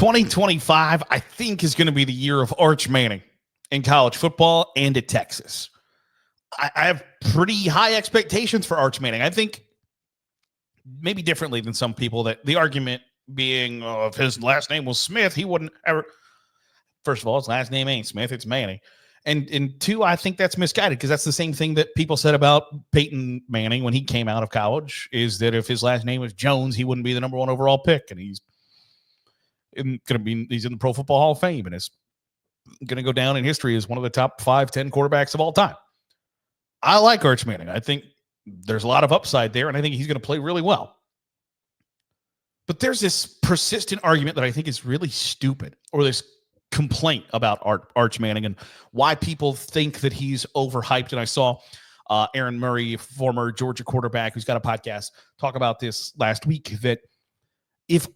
2025, I think, is going to be the year of Arch Manning in college football and at Texas. I have pretty high expectations for Arch Manning. I think maybe differently than some people, that the argument being, if his last name was Smith, he wouldn't ever. First of all, his last name ain't Smith, it's Manning. And two, I think that's misguided, because that's the same thing that people said about Peyton Manning when he came out of college, is that if his last name was Jones, he wouldn't be the number one overall pick. And he's in the Pro Football Hall of Fame, and is going to go down in history as one of the top 5-10 quarterbacks of all time. I like Arch Manning. I think there's a lot of upside there, and I think he's going to play really well. But there's this persistent argument that I think is really stupid, or this complaint about Arch Manning and why people think that he's overhyped. And I saw Aaron Murray, former Georgia quarterback who's got a podcast, talk about this last week, that if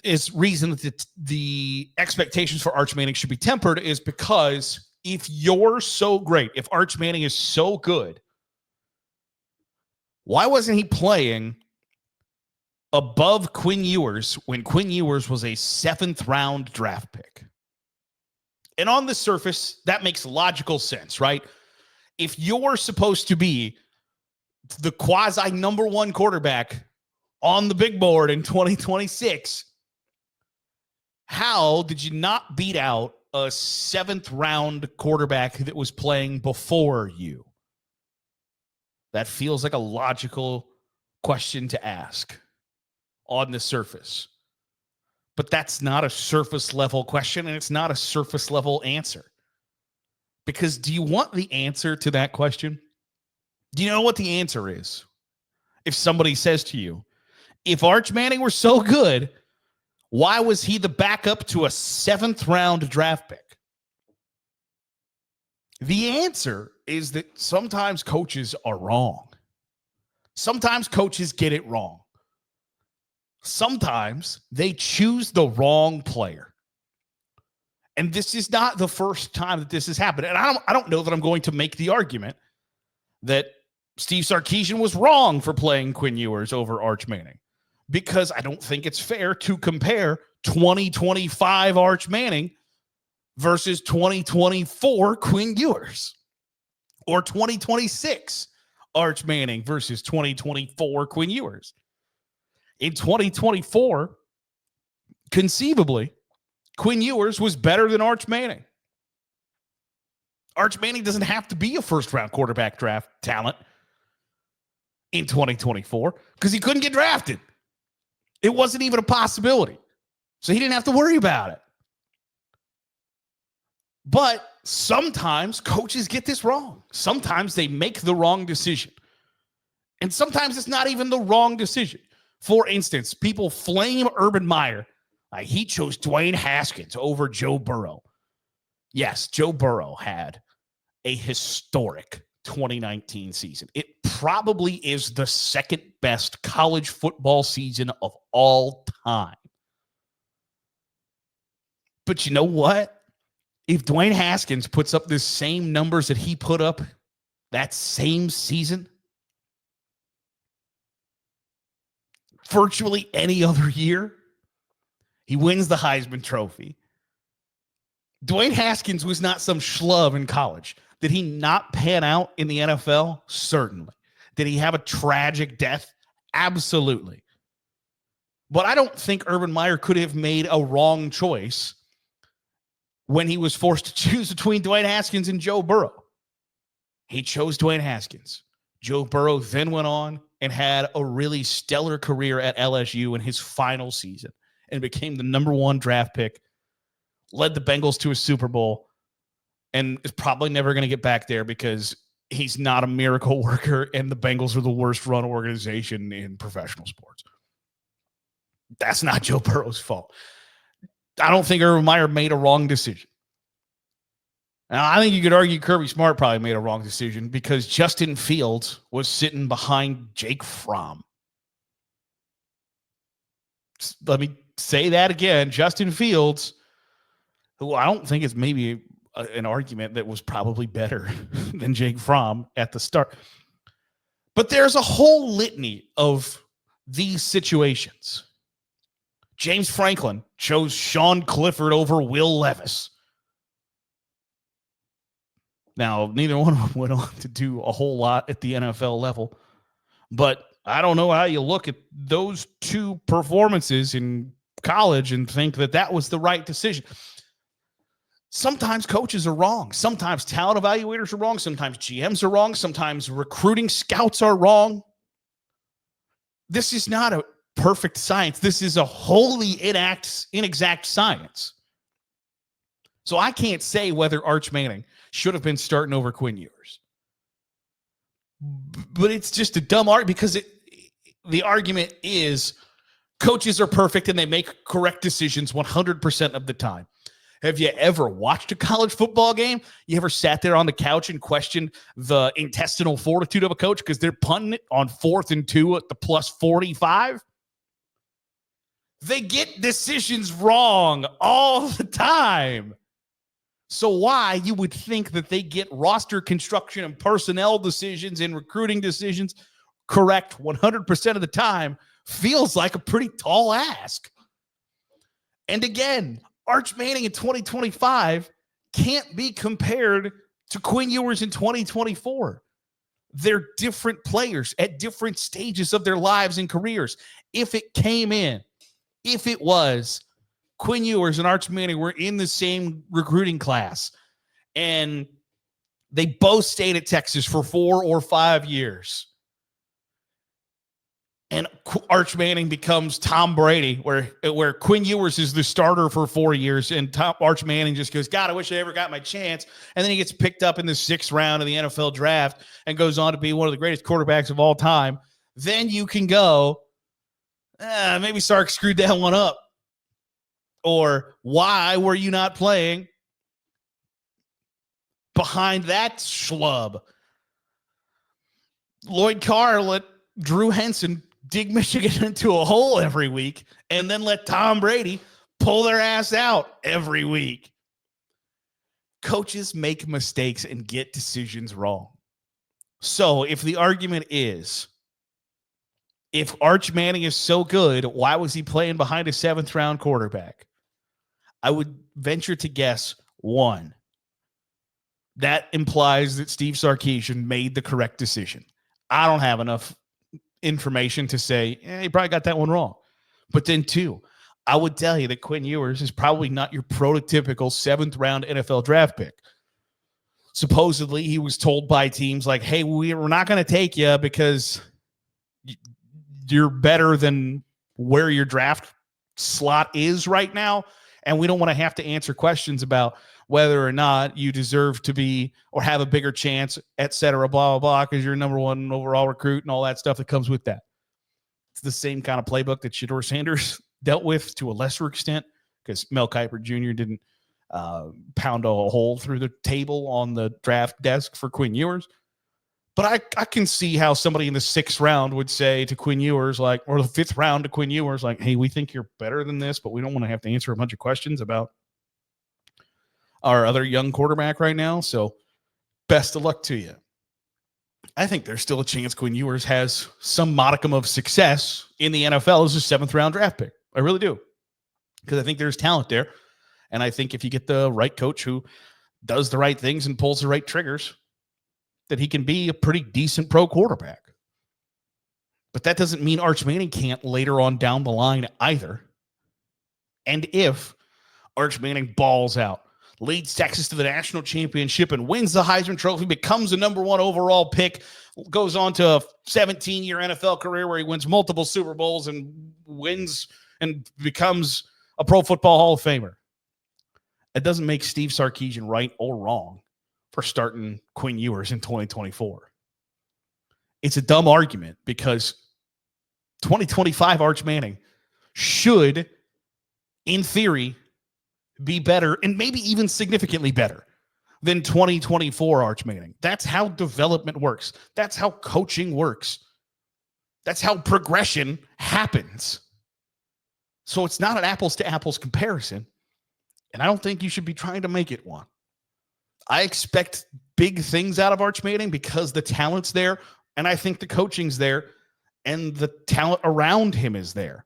is reason that the expectations for Arch Manning should be tempered is because if you're so great, if Arch Manning is so good, why wasn't he playing above Quinn Ewers when Quinn Ewers was a 7th round draft pick? And on the surface, that makes logical sense, right? If you're supposed to be the quasi number one quarterback on the big board in 2026, how did you not beat out a 7th round quarterback that was playing before you? That feels like a logical question to ask on the surface. But that's not a surface level question, and it's not a surface level answer. Because do you want the answer to that question? Do you know what the answer is? If somebody says to you, if Arch Manning were so good, why was he the backup to a 7th round draft pick? The answer is that sometimes coaches are wrong. Sometimes coaches get it wrong. Sometimes they choose the wrong player. And this is not the first time that this has happened. And I don't know that I'm going to make the argument that Steve Sarkisian was wrong for playing Quinn Ewers over Arch Manning, because I don't think it's fair to compare 2025 Arch Manning versus 2024 Quinn Ewers, or 2026 Arch Manning versus 2024 Quinn Ewers. In 2024, conceivably, Quinn Ewers was better than Arch Manning. Arch Manning doesn't have to be a first-round quarterback draft talent in 2024 because he couldn't get drafted. It wasn't even a possibility. So he didn't have to worry about it. But sometimes coaches get this wrong. Sometimes they make the wrong decision. And sometimes it's not even the wrong decision. For instance, people flame Urban Meyer. He chose Dwayne Haskins over Joe Burrow. Yes, Joe Burrow had a historic 2019 season. It probably is the second best college football season of all time. But you know what? If Dwayne Haskins puts up the same numbers that he put up that same season, virtually any other year, he wins the Heisman Trophy. Dwayne Haskins was not some schlub in college. Did he not pan out in the NFL? Certainly. Did he have a tragic death? Absolutely. But I don't think Urban Meyer could have made a wrong choice when he was forced to choose between Dwayne Haskins and Joe Burrow. He chose Dwayne Haskins. Joe Burrow then went on and had a really stellar career at LSU in his final season and became the number one draft pick, led the Bengals to a Super Bowl, and is probably never going to get back there because he's not a miracle worker and the Bengals are the worst run organization in professional sports. That's not Joe Burrow's fault. I don't think Urban Meyer made a wrong decision. Now, I think you could argue Kirby Smart probably made a wrong decision because Justin Fields was sitting behind Jake Fromm. Let me say that again. Justin Fields, who I don't think is maybe an argument that was probably better than Jake Fromm at the start. But there's a whole litany of these situations. James Franklin chose Sean Clifford over Will Levis. Now, neither one of them went on to do a whole lot at the NFL level, but I don't know how you look at those two performances in college and think that that was the right decision. Sometimes coaches are wrong. Sometimes talent evaluators are wrong. Sometimes GMs are wrong. Sometimes recruiting scouts are wrong. This is not a perfect science. This is a wholly inexact science. So I can't say whether Arch Manning should have been starting over Quinn Ewers. But it's just a dumb argument because the argument is coaches are perfect and they make correct decisions 100% of the time. Have you ever watched a college football game? You ever sat there on the couch and questioned the intestinal fortitude of a coach because they're punting it on 4th and 2 at the plus 45? They get decisions wrong all the time. So why you would think that they get roster construction and personnel decisions and recruiting decisions correct 100% of the time feels like a pretty tall ask. And again, Arch Manning in 2025 can't be compared to Quinn Ewers in 2024. They're different players at different stages of their lives and careers. If it was Quinn Ewers and Arch Manning were in the same recruiting class and they both stayed at Texas for 4 or 5 years, and Arch Manning becomes Tom Brady, where Quinn Ewers is the starter for 4 years, and Arch Manning just goes, God, I wish I ever got my chance. And then he gets picked up in the 6th round of the NFL draft and goes on to be one of the greatest quarterbacks of all time. Then you can go, maybe Sark screwed that one up. Or why were you not playing behind that schlub? Lloyd Carr let Drew Henson dig Michigan into a hole every week and then let Tom Brady pull their ass out every week. Coaches make mistakes and get decisions wrong. So if the argument is, if Arch Manning is so good, why was he playing behind a 7th round quarterback? I would venture to guess, 1, that implies that Steve Sarkisian made the correct decision. I don't have enough information to say, he probably got that one wrong. But then 2, I would tell you that Quinn Ewers is probably not your prototypical 7th round NFL draft pick. Supposedly, he was told by teams like, hey, we're not going to take you because you're better than where your draft slot is right now. And we don't want to have to answer questions about whether or not you deserve to be or have a bigger chance, et cetera, blah, blah, blah, because you're number 1 overall recruit and all that stuff that comes with that. It's the same kind of playbook that Shedeur Sanders dealt with to a lesser extent because Mel Kiper Jr. didn't pound a hole through the table on the draft desk for Quinn Ewers. But I can see how somebody in the 6th round would say to Quinn Ewers, like, or the 5th round to Quinn Ewers, like, hey, we think you're better than this, but we don't want to have to answer a bunch of questions about our other young quarterback right now. So best of luck to you. I think there's still a chance Quinn Ewers has some modicum of success in the NFL as a 7th round draft pick. I really do. Because I think there's talent there. And I think if you get the right coach who does the right things and pulls the right triggers, that he can be a pretty decent pro quarterback. But that doesn't mean Arch Manning can't later on down the line either. And if Arch Manning balls out, leads Texas to the national championship and wins the Heisman Trophy, becomes a number 1 overall pick, goes on to a 17-year NFL career where he wins multiple Super Bowls and wins and becomes a Pro Football Hall of Famer. It doesn't make Steve Sarkisian right or wrong for starting Quinn Ewers in 2024. It's a dumb argument because 2025 Arch Manning should, in theory, be better and maybe even significantly better than 2024 Arch Manning. That's how development works. That's how coaching works. That's how progression happens. So it's not an apples to apples comparison. And I don't think you should be trying to make it one. I expect big things out of Arch Manning because the talent's there, and I think the coaching's there, and the talent around him is there.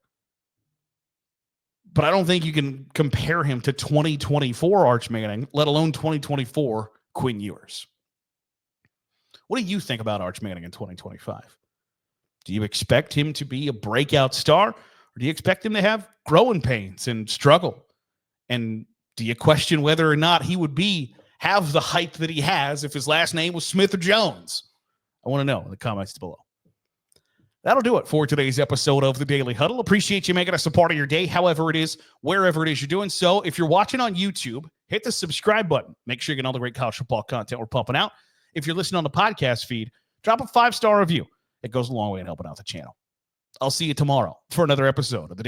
But I don't think you can compare him to 2024 Arch Manning, let alone 2024 Quinn Ewers. What do you think about Arch Manning in 2025? Do you expect him to be a breakout star, or do you expect him to have growing pains and struggle? And do you question whether or not he would have the hype that he has if his last name was Smith or Jones? I want to know in the comments below. That'll do it for today's episode of the Daily Huddle. Appreciate you making us a part of your day, however it is, wherever it is you're doing so. If you're watching on YouTube, hit the subscribe button. Make sure you get all the great college football content we're pumping out. If you're listening on the podcast feed, drop a 5-star review. It goes a long way in helping out the channel. I'll see you tomorrow for another episode of the Daily